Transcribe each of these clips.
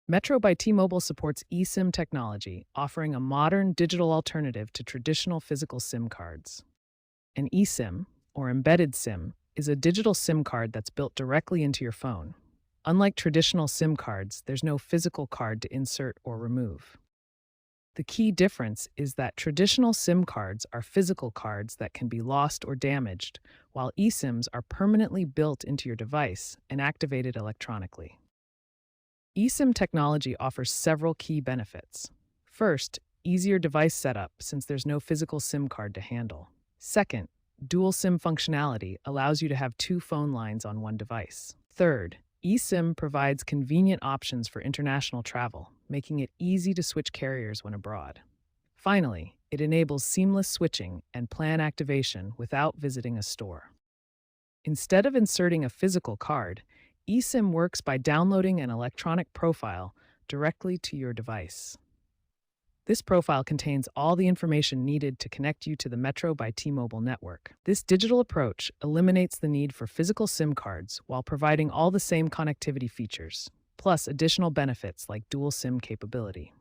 Metro by T-Mobile supports eSIM technology, offering a modern digital alternative to traditional physical SIM cards. An eSIM, or embedded SIM, is a digital SIM card that's built directly into your phone. Unlike traditional SIM cards, there's no physical card to insert or remove. The key difference is that traditional SIM cards are physical cards that can be lost or damaged, while eSIMs are permanently built into your device and activated electronically. eSIM technology offers several key benefits. First, easier device setup since there's no physical SIM card to handle. Second, dual SIM functionality allows you to have two phone lines on one device. Third, eSIM provides convenient options for international travel, making it easy to switch carriers when abroad. Finally, it enables seamless switching and plan activation without visiting a store. Instead of inserting a physical card, eSIM works by downloading an electronic profile directly to your device. This profile contains all the information needed to connect you to the Metro by T-Mobile network. This digital approach eliminates the need for physical SIM cards while providing all the same connectivity features, plus additional benefits like dual SIM capability.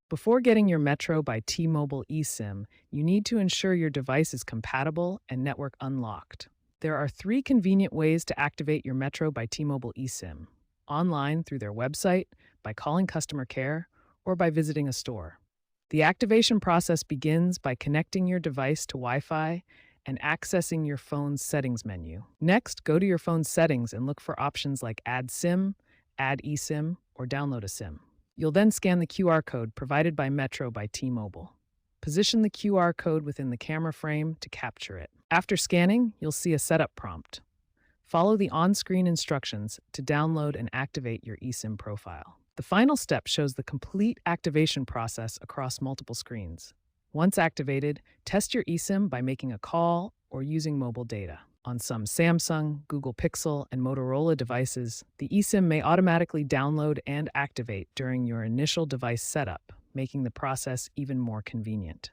Before getting your Metro by T-Mobile eSIM, you need to ensure your device is compatible and network unlocked. There are three convenient ways to activate your Metro by T-Mobile eSIM: online through their website, by calling customer care, or by visiting a store. The activation process begins by connecting your device to Wi-Fi and accessing your phone's settings menu. Next, go to your phone's settings and look for options like Add SIM, Add eSIM, or Download a SIM. You'll then scan the QR code provided by Metro by T-Mobile. Position the QR code within the camera frame to capture it. After scanning, you'll see a setup prompt. Follow the on-screen instructions to download and activate your eSIM profile. The final step shows the complete activation process across multiple screens. Once activated, test your eSIM by making a call or using mobile data. On some Samsung, Google Pixel, and Motorola devices, the eSIM may automatically download and activate during your initial device setup, making the process even more convenient.